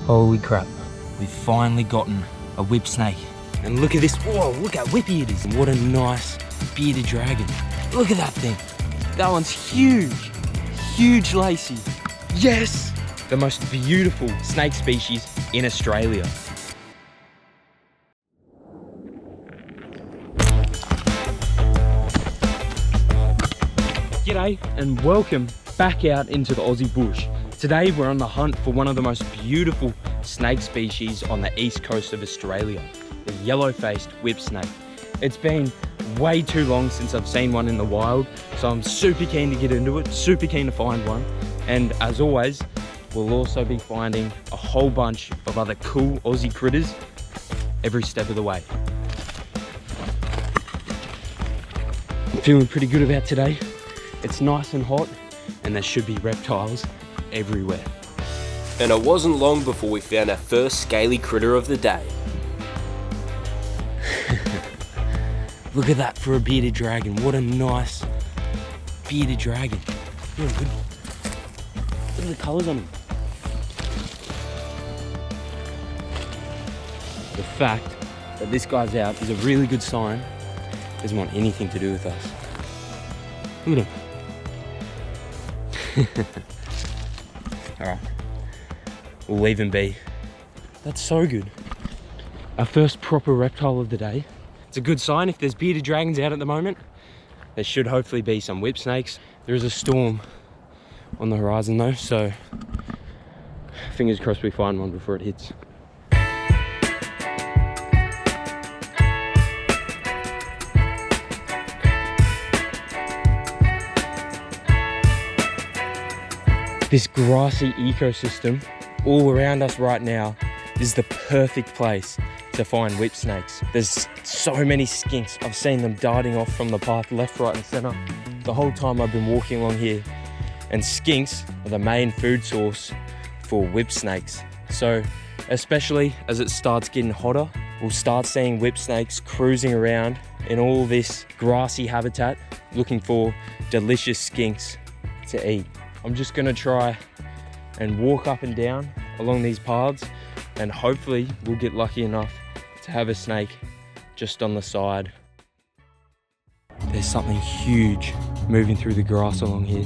Holy crap, we've finally gotten a whip snake. And look at this, whoa, look how whippy it is. What a nice bearded dragon. Look at that thing. That one's huge, huge lacy. Yes, the most beautiful snake species in Australia. G'day and welcome back out into the Aussie bush. Today we're on the hunt for one of the most beautiful snake species on the east coast of Australia, the Yellow Faced Whipsnake. It's been way too long since I've seen one in the wild, so I'm super keen to get into it, super keen to find one. And as always, we'll also be finding a whole bunch of other cool Aussie critters every step of the way. I'm feeling pretty good about today. It's nice and hot and there should be reptiles everywhere. And it wasn't long before we found our first scaly critter of the day. Look at that for a bearded dragon. What a nice bearded dragon. Really good. Look at the colours on him. The fact that this guy's out is a really good sign. Doesn't want anything to do with us. Look at him. Alright, we'll leave him be. That's so good. Our first proper reptile of the day. It's a good sign if there's bearded dragons out at the moment. There should hopefully be some whip snakes. There is a storm on the horizon though, so fingers crossed we find one before it hits. This grassy ecosystem all around us right now is the perfect place to find whip snakes. There's so many skinks. I've seen them darting off from the path left, right and center the whole time I've been walking along here. And skinks are the main food source for whip snakes. So especially as it starts getting hotter, we'll start seeing whip snakes cruising around in all this grassy habitat looking for delicious skinks to eat. I'm just gonna try and walk up and down along these paths and hopefully we'll get lucky enough to have a snake just on the side. There's something huge moving through the grass along here.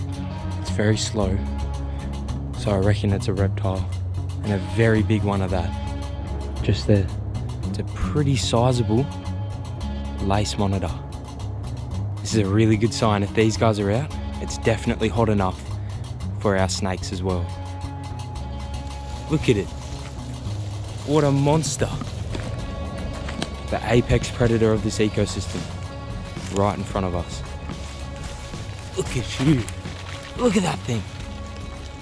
It's very slow, so I reckon it's a reptile, and a very big one of that. Just there. It's a pretty sizable lace monitor. This is a really good sign. If these guys are out, it's definitely hot enough for our snakes as well. Look at it. What a monster. The apex predator of this ecosystem, right in front of us. Look at you. Look at that thing.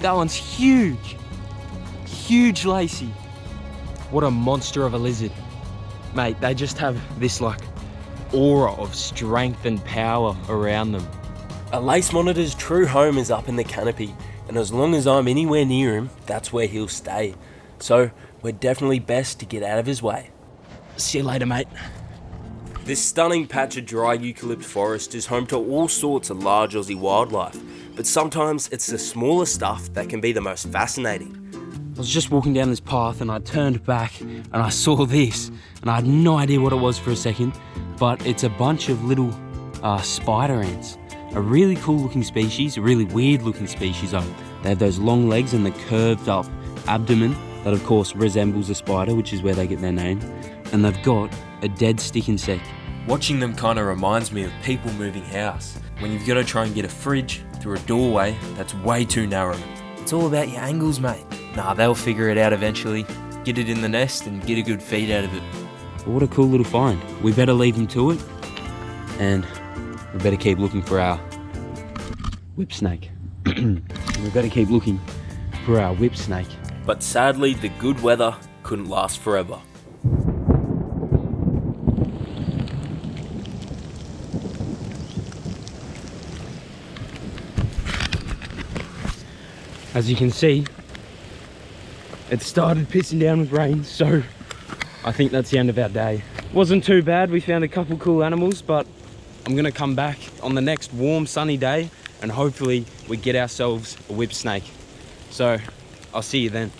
That one's huge. Huge lacy. What a monster of a lizard. Mate, they just have this like aura of strength and power around them. A lace monitor's true home is up in the canopy, and as long as I'm anywhere near him, that's where he'll stay. So we're definitely best to get out of his way. See you later, mate. This stunning patch of dry eucalypt forest is home to all sorts of large Aussie wildlife, but sometimes it's the smaller stuff that can be the most fascinating. I was just walking down this path and I turned back and I saw this, and I had no idea what it was for a second, but it's a bunch of little spider ants. A really cool looking species, a really weird looking species though. They have those long legs and the curved up abdomen that of course resembles a spider, which is where they get their name. And they've got a dead stick insect. Watching them kind of reminds me of people moving house. When you've got to try and get a fridge through a doorway that's way too narrow. It's all about your angles, mate. Nah, they'll figure it out eventually. Get it in the nest and get a good feed out of it. What a cool little find. We better leave them to it, and we better keep looking for our whip snake. We better keep looking for our whip snake. But sadly, the good weather couldn't last forever. As you can see, it started pissing down with rain, so I think that's the end of our day. Wasn't too bad, we found a couple cool animals, but I'm gonna come back on the next warm sunny day and hopefully we get ourselves a whip snake. So I'll see you then.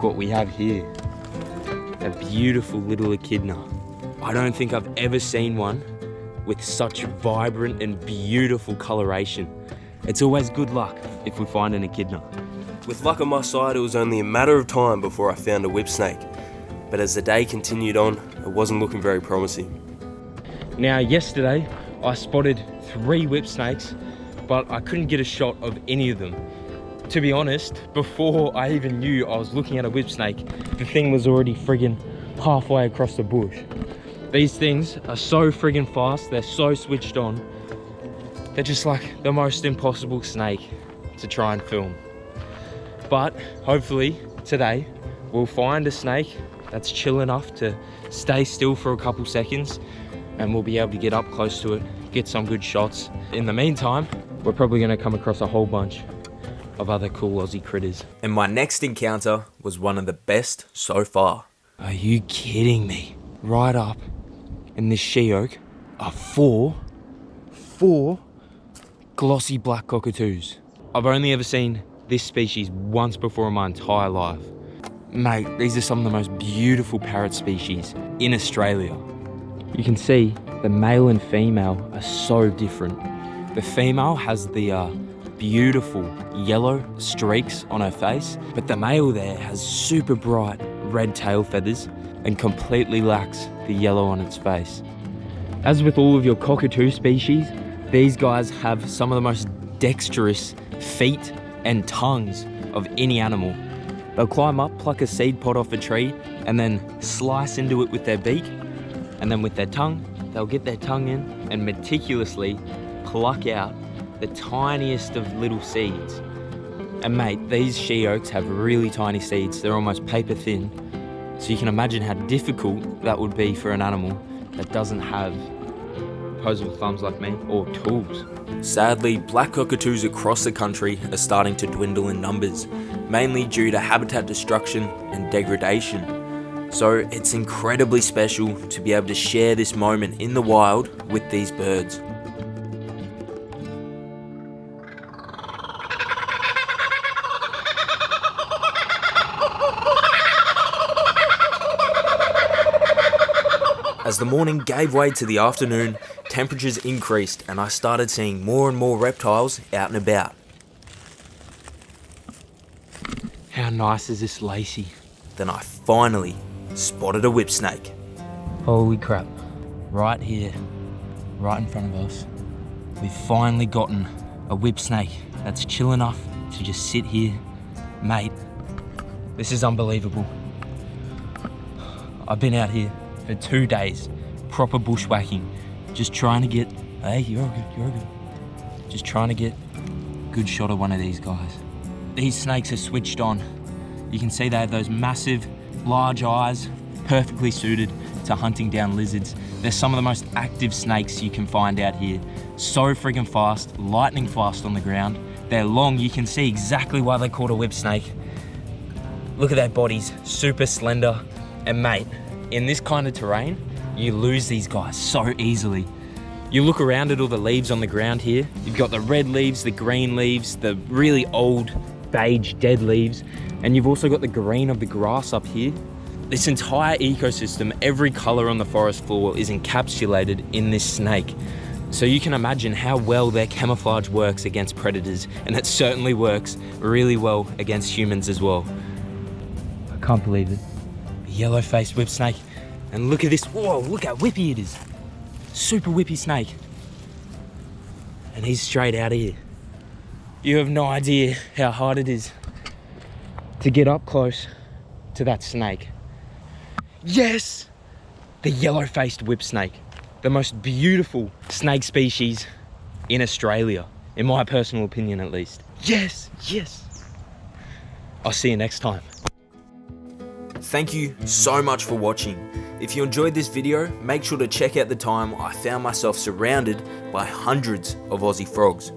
what we have here. A beautiful little echidna. I don't think I've ever seen one with such vibrant and beautiful coloration. It's always good luck if we find an echidna. With luck on my side, it was only a matter of time before I found a whipsnake. But as the day continued on, it wasn't looking very promising. Now, yesterday I spotted 3 whipsnakes, but I couldn't get a shot of any of them. To be honest, before I even knew I was looking at a whipsnake, the thing was already friggin' halfway across the bush. These things are so friggin' fast, they're so switched on. They're just like the most impossible snake to try and film. But hopefully today we'll find a snake that's chill enough to stay still for a couple seconds, and we'll be able to get up close to it, get some good shots. In the meantime, we're probably gonna come across a whole bunch of other cool Aussie critters. And my next encounter was one of the best so far. Are you kidding me? Right up in this she-oak are four glossy black cockatoos. I've only ever seen this species once before in my entire life. Mate, these are some of the most beautiful parrot species in Australia. You can see the male and female are so different. The female has the beautiful yellow streaks on her face, but the male there has super bright red tail feathers and completely lacks the yellow on its face. As with all of your cockatoo species, these guys have some of the most dexterous feet and tongues of any animal. They'll climb up, pluck a seed pod off a tree, and then slice into it with their beak, and then with their tongue, they'll get their tongue in and meticulously pluck out the tiniest of little seeds. And mate, these she-oaks have really tiny seeds. They're almost paper thin. So you can imagine how difficult that would be for an animal that doesn't have opposable thumbs like me or tools. Sadly, black cockatoos across the country are starting to dwindle in numbers, mainly due to habitat destruction and degradation. So it's incredibly special to be able to share this moment in the wild with these birds. As the morning gave way to the afternoon, temperatures increased and I started seeing more and more reptiles out and about. How nice is this Lacey? Then I finally spotted a whipsnake. Holy crap. Right here, right in front of us, we've finally gotten a whipsnake that's chill enough to just sit here. Mate, this is unbelievable. I've been out here for 2 days, proper bushwhacking, just trying to get, hey, you're good. Just trying to get a good shot of one of these guys. These snakes are switched on. You can see they have those massive, large eyes, perfectly suited to hunting down lizards. They're some of the most active snakes you can find out here. So friggin' fast, lightning fast on the ground. They're long, you can see exactly why they're called a whipsnake. Look at their bodies, super slender. And mate, in this kind of terrain, you lose these guys so easily. You look around at all the leaves on the ground here. You've got the red leaves, the green leaves, the really old beige dead leaves, and you've also got the green of the grass up here. This entire ecosystem, every color on the forest floor is encapsulated in this snake. So you can imagine how well their camouflage works against predators, and it certainly works really well against humans as well. I can't believe it. Yellow Faced Whipsnake. And look at this, whoa, look how whippy it is. Super whippy snake. And he's straight out of here. You have no idea how hard it is to get up close to that snake. Yes! The Yellow Faced Whipsnake. The most beautiful snake species in Australia, in my personal opinion at least. Yes, yes. I'll see you next time. Thank you so much for watching. If you enjoyed this video, make sure to check out the time I found myself surrounded by hundreds of Aussie frogs.